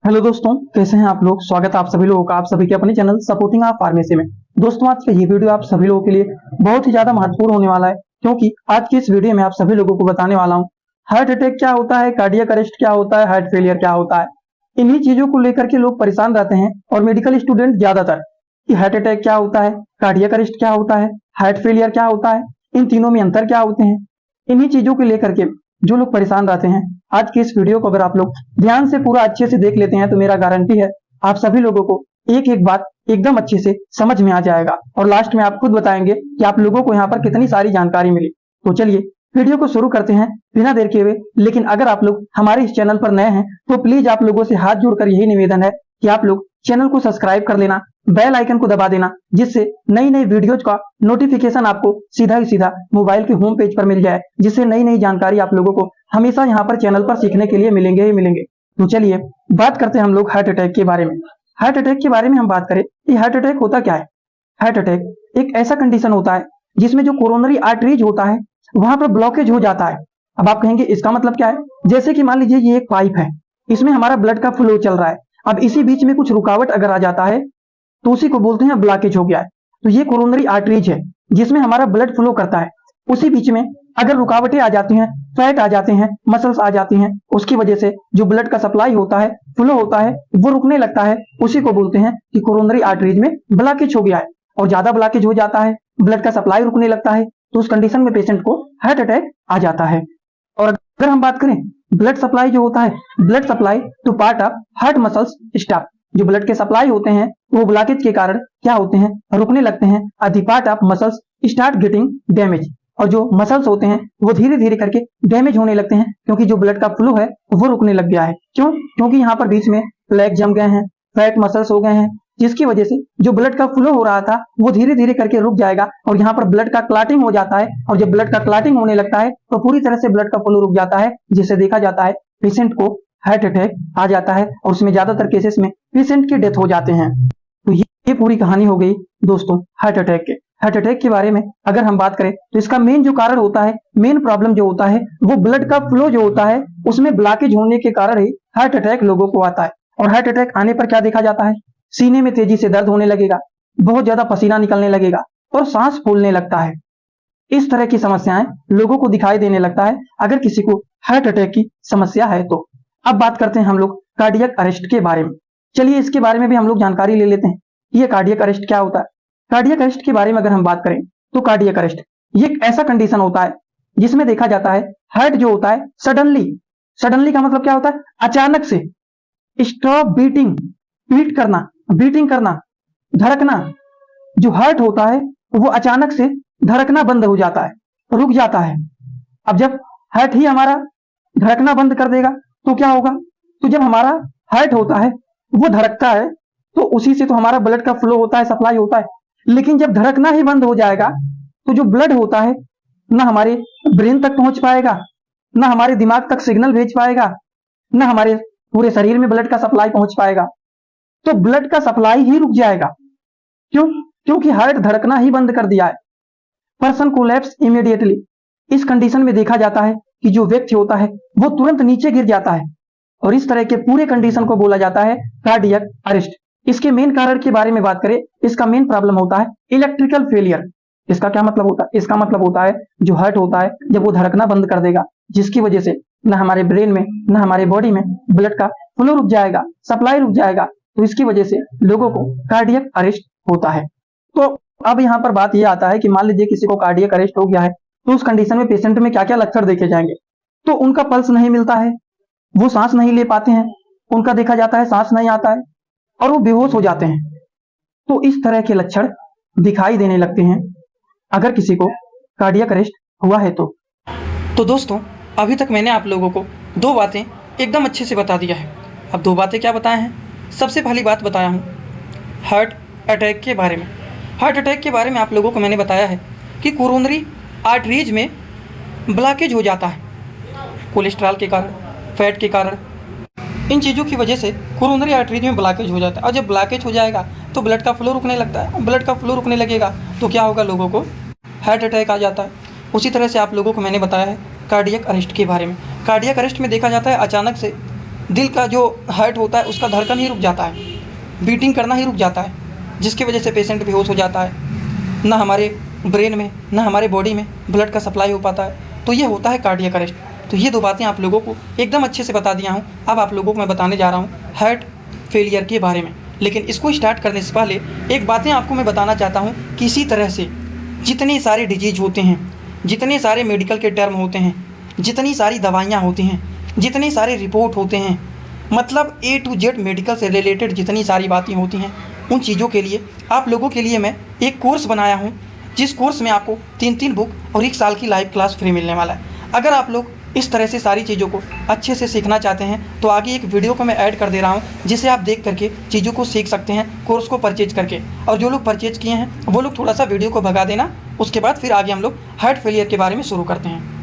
Hello दोस्तों, कैसे हैं आप लोग। स्वागत है आप सभी लोगों का आप सभी के अपने चैनल सपोर्टिंग आप फार्मेसी में। दोस्तों, आज का ये वीडियो आप सभी लोगों के लिए बहुत ही ज्यादा महत्वपूर्ण होने वाला है, क्योंकि आज की इस वीडियो में आप सभी लोगों को बताने वाला हूँ हार्ट अटैक क्या होता है, कार्डियक अरेस्ट क्या होता है, हार्ट फेलियर क्या होता है। इन्हीं चीजों को लेकर के लोग परेशान रहते हैं और मेडिकल स्टूडेंट ज्यादातर कि हार्ट अटैक क्या होता है, कार्डियक अरेस्ट क्या होता है, हार्ट फेलियर क्या होता है, इन तीनों में अंतर क्या होते हैं। इन्हीं चीजों को लेकर के जो लोग परेशान रहते हैं, आज की इस वीडियो को अगर आप लोग ध्यान से पूरा अच्छे से देख लेते हैं तो मेरा गारंटी है आप सभी लोगों को एक एक बात एकदम अच्छे से समझ में आ जाएगा और लास्ट में आप खुद बताएंगे कि आप लोगों को यहाँ पर कितनी सारी जानकारी मिली। तो चलिए वीडियो को शुरू करते हैं बिना देर के हुए। लेकिन अगर आप लोग हमारे इस चैनल पर नए हैं तो प्लीज आप लोगों से हाथ जोड़कर यही निवेदन है कि आप लोग चैनल को सब्सक्राइब कर लेना, बेल आइकन को दबा देना, जिससे नई नई वीडियोज का नोटिफिकेशन आपको सीधा ही सीधा मोबाइल के होम पेज पर मिल जाए, जिससे नई नई जानकारी आप लोगों को हमेशा यहाँ पर चैनल पर सीखने के लिए मिलेंगे ही मिलेंगे। तो चलिए बात करते हैं हम लोग हार्ट अटैक के बारे में। हार्ट अटैक के बारे में हम बात करें कि हार्ट अटैक होता क्या है। हार्ट अटैक एक ऐसा कंडीशन होता है जिसमें जो कोरोनरी आर्टरीज होता है वहां पर ब्लॉकेज हो जाता है। अब आप कहेंगे इसका मतलब क्या है। जैसे कि मान लीजिए ये एक पाइप है, इसमें हमारा ब्लड का फ्लो चल रहा है। अब इसी बीच में कुछ रुकावट अगर आ जाता है तो उसी को बोलते हैं ब्लॉकेज हो गया है। तो ये कोरोनरी आर्टरीज है जिसमें हमारा ब्लड फ्लो करता है। उसी बीच में अगर रुकावटें आ जाती हैं, फैट आ जाते हैं, मसल्स आ जाती हैं, उसकी वजह से जो ब्लड का सप्लाई होता है, फ्लो होता है, वो रुकने लगता है। उसी को बोलते हैं कि कोरोनरी आर्टरीज में ब्लॉकेज हो गया है। और ज्यादा ब्लॉकेज हो जाता है, ब्लड का सप्लाई रुकने लगता है, तो उस कंडीशन में पेशेंट को हार्ट अटैक आ जाता है। और अगर हम बात करें ब्लड सप्लाई जो होता है, blood supply to part of heart muscles stop. जो ब्लड के सप्लाई होते हैं वो ब्लॉकेज के कारण क्या होते हैं, रुकने लगते हैं। The part of muscles start getting damage. और जो मसल्स होते हैं वो धीरे धीरे करके डैमेज होने लगते हैं, क्योंकि जो ब्लड का फ्लो है वो रुकने लग गया है। क्यों? क्योंकि यहाँ पर बीच में प्लेक जम गए हैं, फैट मसल्स हो गए हैं, जिसकी वजह से जो ब्लड का फ्लो हो रहा था वो धीरे धीरे करके रुक जाएगा और यहाँ पर ब्लड का क्लॉटिंग हो जाता है। और जब ब्लड का क्लॉटिंग होने लगता है तो पूरी तरह से ब्लड का फ्लो रुक जाता है, जिससे देखा जाता है पेशेंट को हार्ट अटैक आ जाता है। और उसमें ज्यादातर केसेस में पेशेंट की डेथ हो जाते हैं। तो ये पूरी कहानी हो गई दोस्तों हार्ट अटैक के। हार्ट अटैक के बारे में अगर हम बात करें तो इसका मेन जो कारण होता है, मेन प्रॉब्लम जो होता है, वो ब्लड का फ्लो जो होता है उसमें ब्लॉकेज होने के कारण ही हार्ट अटैक लोगों को आता है। और हार्ट अटैक आने पर क्या देखा जाता है, सीने में तेजी से दर्द होने लगेगा, बहुत ज्यादा पसीना निकलने लगेगा और सांस फूलने लगता है। इस तरह की समस्याएं लोगों को दिखाई देने लगता है अगर किसी को हार्ट अटैक की समस्या है तो। अब बात करते हैं हम लोग कार्डियक अरेस्ट के बारे में। चलिए इसके बारे में भी हम लोग जानकारी ले लेते हैं कि ये कार्डियक अरेस्ट क्या होता है। कार्डियक अरेस्ट के बारे में अगर हम बात करें तो कार्डियक अरेस्ट ये एक ऐसा कंडीशन होता है जिसमें देखा जाता है हार्ट जो होता है सडनली का मतलब क्या होता है, अचानक से स्टॉप बीटिंग, बीटिंग करना, धड़कना। जो हार्ट होता है वो अचानक से धड़कना बंद हो जाता है, रुक जाता है। अब जब हार्ट ही हमारा धड़कना बंद कर देगा तो क्या होगा, तो जब हमारा हार्ट होता है वो धड़कता है तो उसी से तो हमारा ब्लड का फ्लो होता है, सप्लाई होता है। लेकिन जब धड़कना ही बंद हो जाएगा तो जो ब्लड होता है ना हमारे ब्रेन तक पहुंच पाएगा, ना हमारे दिमाग तक सिग्नल भेज पाएगा, ना हमारे पूरे शरीर में ब्लड का सप्लाई पहुंच पाएगा। तो ब्लड का सप्लाई ही रुक जाएगा। क्यों? क्योंकि हार्ट धड़कना ही बंद कर दिया है। Person collapse immediately. इस कंडीशन में देखा जाता है कि जो व्यक्ति होता है वो तुरंत नीचे गिर जाता है और इस तरह के पूरे कंडीशन को बोला जाता है कार्डियक अरेस्ट। इसके मेन कारण के बारे में बात करें, इसका मेन प्रॉब्लम होता है इलेक्ट्रिकल फेलियर। इसका क्या मतलब होता है? इसका मतलब होता है जो हार्ट होता है जब वो धड़कना बंद कर देगा, जिसकी वजह से न हमारे ब्रेन में न हमारे बॉडी में ब्लड का फ्लो रुक जाएगा, सप्लाई रुक जाएगा। तो इसकी वजह से लोगों को कार्डियक अरेस्ट होता है। तो अब यहाँ पर बात यह आता है कि मान लीजिए किसी को कार्डियक अरेस्ट हो गया है तो उस कंडीशन में पेशेंट में क्या क्या लक्षण देखे जाएंगे। तो उनका पल्स नहीं मिलता है, वो सांस नहीं ले पाते हैं, उनका देखा जाता है सांस नहीं आता है और वो बेहोश हो जाते हैं। तो इस तरह के लक्षण दिखाई देने लगते हैं अगर किसी को कार्डियक अरेस्ट हुआ है तो दोस्तों अभी तक मैंने आप लोगों को दो बातें एकदम अच्छे से बता दिया है। अब दो बातें क्या बताए हैं, सबसे पहली बात बताया हूँ हार्ट अटैक के बारे में। हार्ट अटैक के बारे में आप लोगों को मैंने बताया है कि कोरोनरी आर्टरीज में ब्लॉकेज हो जाता है, कोलेस्ट्रॉल के कारण, फैट के कारण, इन चीज़ों की वजह से कोरोनरी आर्टरीज में ब्लॉकेज हो जाता है। और जब ब्लॉकेज हो जाएगा तो ब्लड का फ्लो रुकने लगता है। ब्लड का फ्लो रुकने लगेगा तो क्या होगा, लोगों को हार्ट अटैक आ जाता है। उसी तरह से आप लोगों को मैंने बताया है कार्डियक अरेस्ट के बारे में। कार्डियक अरेस्ट में देखा जाता है अचानक से दिल का जो हार्ट होता है उसका धड़कन ही रुक जाता है, बीटिंग करना ही रुक जाता है, जिसकी वजह से पेशेंट बेहोश हो जाता है। ना हमारे ब्रेन में ना हमारे बॉडी में ब्लड का सप्लाई हो पाता है। तो ये होता है कार्डियक अरेस्ट। तो ये 2 बातें आप लोगों को एकदम अच्छे से बता दिया हूँ। अब आप लोगों को मैं बताने जा रहा हूँ हार्ट फेलियर के बारे में। लेकिन इसको स्टार्ट करने से पहले एक बातें आपको मैं बताना चाहता हूँ कि इसी तरह से जितने सारे डिजीज होते हैं, जितने सारे मेडिकल के टर्म होते हैं, जितनी सारी दवाइयाँ होती हैं, जितने सारे रिपोर्ट होते हैं, मतलब A to Z मेडिकल से रिलेटेड जितनी सारी बातें होती हैं, उन चीज़ों के लिए आप लोगों के लिए मैं एक कोर्स बनाया हूँ, जिस कोर्स में आपको 3 बुक और 1 साल की लाइव क्लास फ्री मिलने वाला है। अगर आप लोग इस तरह से सारी चीज़ों को अच्छे से सीखना चाहते हैं तो आगे एक वीडियो को मैं ऐड कर दे रहा हूँ, जिसे आप देख करके चीज़ों को सीख सकते हैं कोर्स को परचेज करके। और जो लोग परचेज किए हैं वो लोग थोड़ा सा वीडियो को भगा देना, उसके बाद फिर आगे हम लोग हार्ट फेलियर के बारे में शुरू करते हैं।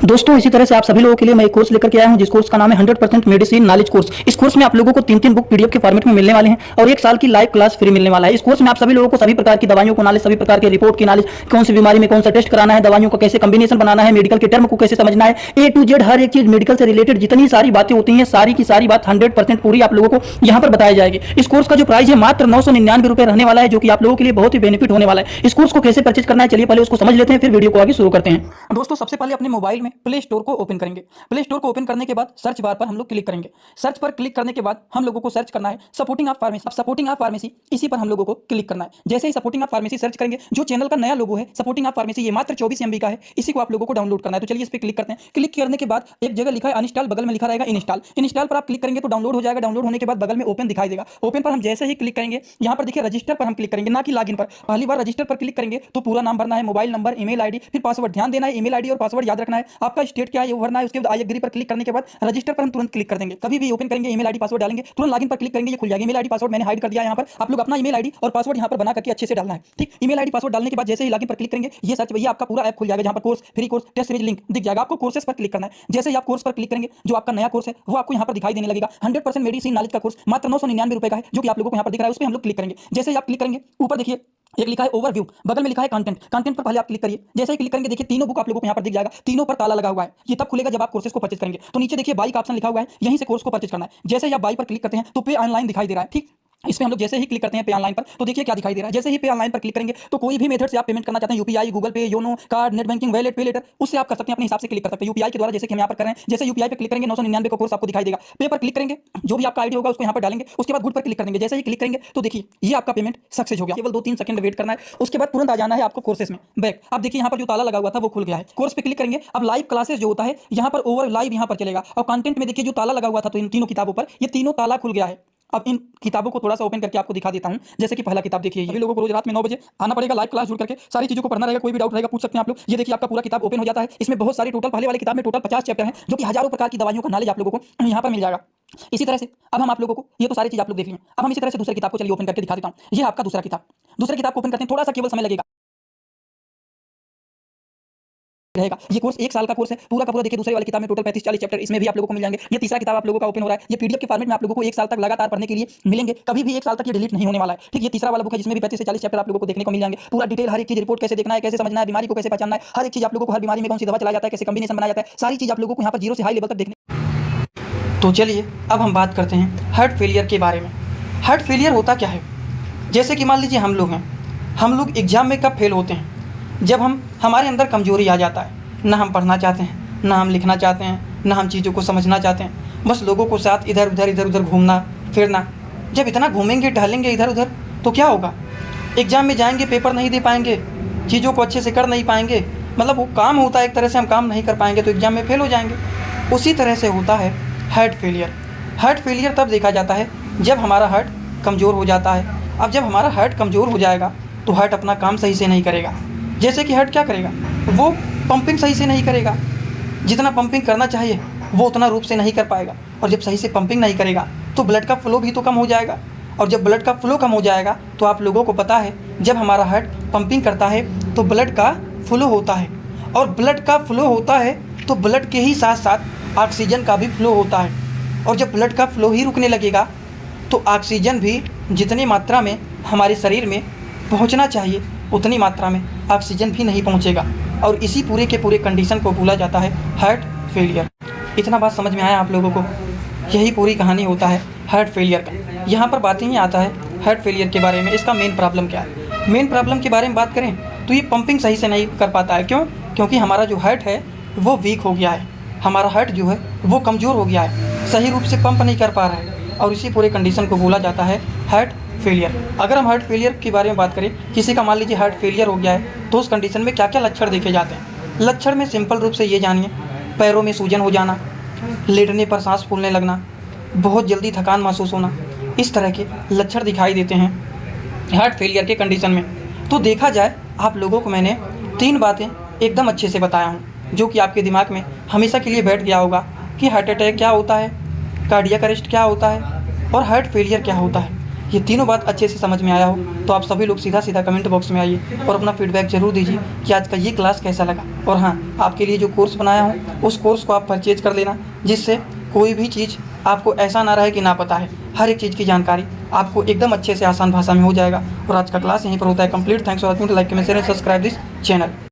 दोस्तों इसी तरह से आप सभी लोगों के लिए मैं एक कोर्स लेकर के आया हूं, जिस कोर्स का नाम है 100% मेडिसिन नॉलेज कोर्स। इस कोर्स में आप लोगों को 3 बुक पीडीएफ के फॉर्मेट में मिलने वाले हैं और 1 साल की लाइव क्लास फ्री मिलने वाला है। इस कोर्स में आप सभी लोगों को सभी प्रकार की दवाइयों को नॉलेज, सभी प्रकार के रिपोर्ट की नॉलेज, कौन सी बीमारी में कौन सा टेस्ट कराना है, दवाइयों को कैसे कॉम्बिनेशन बनाना है, मेडिकल के टर्म को कैसे समझना है, A to Z हर एक चीज मेडिकल से रिलेटेड जितनी सारी बातें होती हैं, सारी की सारी बात 100% पूरी आप लोगों को यहाँ पर बताई जाएगी। इस कोर्स का जो प्राइस है मात्र 999 रुपए रहने वाला है, जो कि आप लोगों के लिए बहुत ही बेनिफिट होने वाला है। इस कोर्स को कैसे परचेज करना है, चलिए पहले उसको समझ लेते हैं, फिर वीडियो को आगे शुरू करते हैं। दोस्तों सबसे पहले अपने मोबाइल में प्ले स्टोर को ओपन करेंगे। प्ले स्टोर को ओपन करने के बाद सर्च बार पर हम लोग क्लिक करेंगे। सर्च पर क्लिक करने के बाद हम लोगों को सर्च करना है सपोर्टिंग ऑफ फार्मेसी। अब सपोर्टिंग ऑफ फार्मेसी इसी पर हम लोगों को क्लिक करना है। जैसे ही सपोर्टिंग ऑफ फार्मेसी सर्च करेंगे, जो चैनल का नया लोगो है सपोर्टिंग ऑफ फार्मेसी, ये मात्र 24 MB का है, इसी को आप लोगों को डाउनलोड करना है। तो चलिए इस पर क्लिक करते हैं। क्लिक करने के बाद एक जगह लिखा है अनइंस्टॉल, बगल में लिखा रहेगा इंस्टॉल। इंस्टॉल पर आप क्लिक करेंगे तो डाउनलोड हो जाएगा। डाउनलोड होने के बाद बगल में ओपन दिखाई देगा। ओपन पर हम जैसे ही क्लिक करेंगे, यहाँ पर देखिए रजिस्टर पर हम क्लिक करेंगे, ना कि लॉगिन पर। पहली बार रजिस्टर पर क्लिक करेंगे तो पूरा नाम भरना है, मोबाइल नंबर, ईमेल आईडी, फिर पासवर्ड। ध्यान देना है ईमेल आईडी और पासवर्ड याद रखना है। आपका स्टेट क्या है ये भरना है। उसके बाद आई एग्री पर क्लिक करने के बाद रजिस्टर पर हम तुरंत क्लिक कर देंगे। कभी भी ओपन करेंगे ईमेल आईडी पासवर्ड डालेंगे, तुरंत लॉगिन पर क्लिक करेंगे, ये खुल जाएगा। ईमेल आईडी पासवर्ड मैंने हाइड कर दिया है यहाँ पर। आप लोग अपना ईमेल आईडी और पासवर्ड यहाँ पर बना करके अच्छे से डालना है, ठीक। ईमेल आईडी पासवर्ड डालने के बाद जैसे ही लॉगिन पर क्लिक करेंगे, ये सर्च भैया आपका पूरा ऐप खुल जाएगा, जहाँ पर course, free course, test series link दिख जाएगा। आपको कोर्सेस पर क्लिक करना है। जैसे ही आप कोर्स पर क्लिक करेंगे, जो आपका नया कोर्स है वो आपको यहाँ पर दिखाई देने लगेगा। 100% मेडिसिन नॉलेज का कोर्स मात्र 999 रुपए का है, जो कि आप लोगों को यहाँ पर दिख रहा है। उस पर हम लोग क्लिक करेंगे। जैसे ही आप क्लिक करेंगे, ऊपर देखिए एक लिखा है ओवरव्यू, बगल में लिखा है कंटेंट। कंटेंट पर पहले आप क्लिक करिए। जैसे ही क्लिक करेंगे देखिए 3 बुक आप लोगों को यहाँ पर दिख जाएगा। तीनों पर ताला लगा हुआ है। ये तब खुलेगा जब आप कोर्सेज को परचेज करेंगे। तो नीचे देखिए बाई का ऑप्शन लिखा हुआ है, यहीं से कोर्स को परचेज करना है। जैसे ही आप बाई पर क्लिक करते हैं तो पे ऑनलाइन दिखाई दे रहा है, ठीक। इस पे हम लोग जैसे ही क्लिक करते हैं पे ऑनलाइन पर, तो देखिए क्या दिखाई दे रहा है। जैसे ही पे ऑनलाइन पर क्लिक करेंगे तो कोई भी मेथड से आप पेमेंट करना चाहते हैं, यूपीआई, गूगल पे, YONO, card, net banking, wallet, पे लेटर, उससे आप कर सकते हैं। अपने हिसाब से क्लिक कर सकते हैं यूपीआई के द्वारा, जैसे कि हम यहाँ पर कर रहे हैं। जैसे यूपीआई पे क्लिक करेंगे 999 का कोर्स आपको दिखाई देगा। पे पर क्लिक करेंगे, जो भी आपका आईडी होगा उसको यहाँ पर डालेंगे। उसके बाद गुड पर क्लिक करेंगे। जैसे ही क्लिक करेंगे तो देखिए ये आपका पेमेंट सक्सेस हो गया। केवल 2-3 सेकंड वेट करना है, उसके बाद तुरंत आ जाना है आपको कोर्सेस में बैक। अब देखिए यहाँ पर जो ताला लगा हुआ था वो खुल गया है। कोर्स पे क्लिक करेंगे। अब लाइव क्लासेस जो होता है यहाँ पर ओवर लाइव यहाँ पर चलेगा। और कंटेंट में देखिए जो ताला लगा हुआ था तो इन तीनों किताबों पर, ये तीनों ताला खुल गया है। अब इन किताबों को थोड़ा सा ओपन करके आपको दिखा देता हूं। जैसे कि पहला किताब देखिए, सभी लोगों को रोज रात में 9 बजे आना पड़ेगा, लाइव क्लास जुड़ करके सारी चीजों को पढ़ना रहेगा। कोई भी डाउट रहेगा पूछ सकते हैं आप लोग। ये देखिए आपका पूरा किताब ओपन हो जाता है। इसमें बहुत सारी टोटल, पहले वाली किताब में टोटल 50 चैप्टर हैं, जो कि हजारों प्रकार की दवाइयों का नॉलेज आप लोगों को यहाँ पर मिल जाएगा। इसी तरह से अब हम आप लोगों को, ये तो सारी चीज आप लोग देख लिए। अब हम इसी तरह से दूसरी किताब को चलिए ओपन करके दिखा देता हूँ। ये आपका दूसरा किताब। दूसरी किताब को ओपन करते हैं, थोड़ा सा केवल समय लगेगा रहेगा। ये कोर्स 1 साल का कोर्स है पूरा का पूरा। देखिए दूसरे वाली किताब में टोटल 35-40 चैप्टर इसमें भी आप लोगों को मिल जाएंगे। ये तीसरा किताब आप लोगों का ओपन हो रहा है। ये पीडीएफ के फॉर्मेट में आप लोगों को 1 साल तक लगातार पढ़ने के लिए मिलेंगे। कभी भी 1 साल तक ये डिलीट नहीं होने वाला है, ठीक। ये तीसरा वाला बुक है जिसमें भी 35 से 40 चैप्टर आप लोगों को देखने को मिल जाएंगे। पूरा डिटेल हर एक चीज, रिपोर्ट कैसे देखना है, कैसे समझना है, बीमारी को कैसे पहचानना है, हर एक चीज आप लोगों को, हर बीमारी में कौन सी दवा चलाया जाता है, कैसे कॉम्बिनेशन बनाया जाता है, सारी चीज आप लोगों को यहाँ पर 0 से हाई लेवल तक देखने। तो चलिए अब हम बात करते हैं हार्ट फेलियर के बारे में। हार्ट फेलियर होता क्या है? जैसे कि मान लीजिए हम लोग हैं, हम लोग एग्जाम में कब फेल होते हैं? जब हमारे अंदर कमजोरी आ जाता है, ना हम पढ़ना चाहते हैं, ना हम लिखना चाहते हैं, ना हम चीज़ों को समझना चाहते हैं, बस लोगों को साथ इधर उधर घूमना फिरना। जब इतना घूमेंगे टहलेंगे इधर उधर तो क्या होगा? एग्जाम में जाएंगे, पेपर नहीं दे पाएंगे, चीज़ों को अच्छे से कर नहीं पाएंगे, मतलब वो काम होता है एक तरह से, हम काम नहीं कर पाएंगे तो एग्जाम में फेल हो जाएंगे। उसी तरह से होता है हार्ट फेलियर। हार्ट फेलियर तब देखा जाता है जब हमारा हार्ट कमज़ोर हो जाता है। अब जब हमारा हार्ट कमज़ोर हो जाएगा तो हार्ट अपना काम सही से नहीं करेगा। जैसे कि हार्ट क्या करेगा, वो पंपिंग सही से नहीं करेगा, जितना पंपिंग करना चाहिए वो उतना रूप से नहीं कर पाएगा। और जब सही से पंपिंग नहीं करेगा तो ब्लड का फ्लो भी तो कम हो जाएगा। और जब ब्लड का फ्लो कम हो जाएगा तो आप लोगों को पता है जब हमारा हार्ट पंपिंग करता है तो ब्लड का फ्लो होता है, और ब्लड का फ्लो होता है तो ब्लड के ही साथ साथ ऑक्सीजन का भी फ्लो होता है। और जब ब्लड का फ्लो ही रुकने लगेगा तो ऑक्सीजन भी जितनी मात्रा में हमारे शरीर में पहुंचना चाहिए उतनी मात्रा में ऑक्सीजन भी नहीं पहुंचेगा। और इसी पूरे के पूरे कंडीशन को बोला जाता है हार्ट फेलियर। इतना बात समझ में आया आप लोगों को? यही पूरी कहानी होता है हार्ट फेलियर का। यहाँ पर बातें ही आता है हार्ट फेलियर के बारे में। इसका मेन प्रॉब्लम क्या है? मेन प्रॉब्लम के बारे में बात करें तो ये पंपिंग सही से नहीं कर पाता है। क्यों? क्योंकि हमारा जो हार्ट है वो वीक हो गया है, हमारा हार्ट जो है वो कमज़ोर हो गया है, सही रूप से पंप नहीं कर पा रहा है, और इसी पूरे कंडीशन को बोला जाता है हार्ट फेलियर। अगर हम हार्ट फेलियर के बारे में बात करें, किसी का मान लीजिए हार्ट फेलियर हो गया है, तो उस कंडीशन में क्या क्या लक्षण देखे जाते हैं? लक्षण में सिंपल रूप से ये जानिए, पैरों में सूजन हो जाना, लेटने पर सांस फूलने लगना, बहुत जल्दी थकान महसूस होना, इस तरह के लक्षण दिखाई देते हैं हार्ट फेलियर के कंडीशन में। तो देखा जाए, आप लोगों को मैंने 3 बातें एकदम अच्छे से बताया हूँ, जो कि आपके दिमाग में हमेशा के लिए बैठ गया होगा कि हार्ट अटैक क्या होता है, कार्डियक अरेस्ट क्या होता है और हार्ट फेलियर क्या होता है। ये तीनों बात अच्छे से समझ में आया हो तो आप सभी लोग सीधा कमेंट बॉक्स में आइए और अपना फीडबैक ज़रूर दीजिए कि आज का ये क्लास कैसा लगा। और हाँ, आपके लिए जो कोर्स बनाया हूँ उस कोर्स को आप परचेज कर लेना, जिससे कोई भी चीज़ आपको ऐसा ना रहे कि ना पता है। हर एक चीज़ की जानकारी आपको एकदम अच्छे से आसान भाषा में हो जाएगा। और आज का क्लास यहीं पर होता है complete. Thanks for watching. Like comment share and subscribe this channel.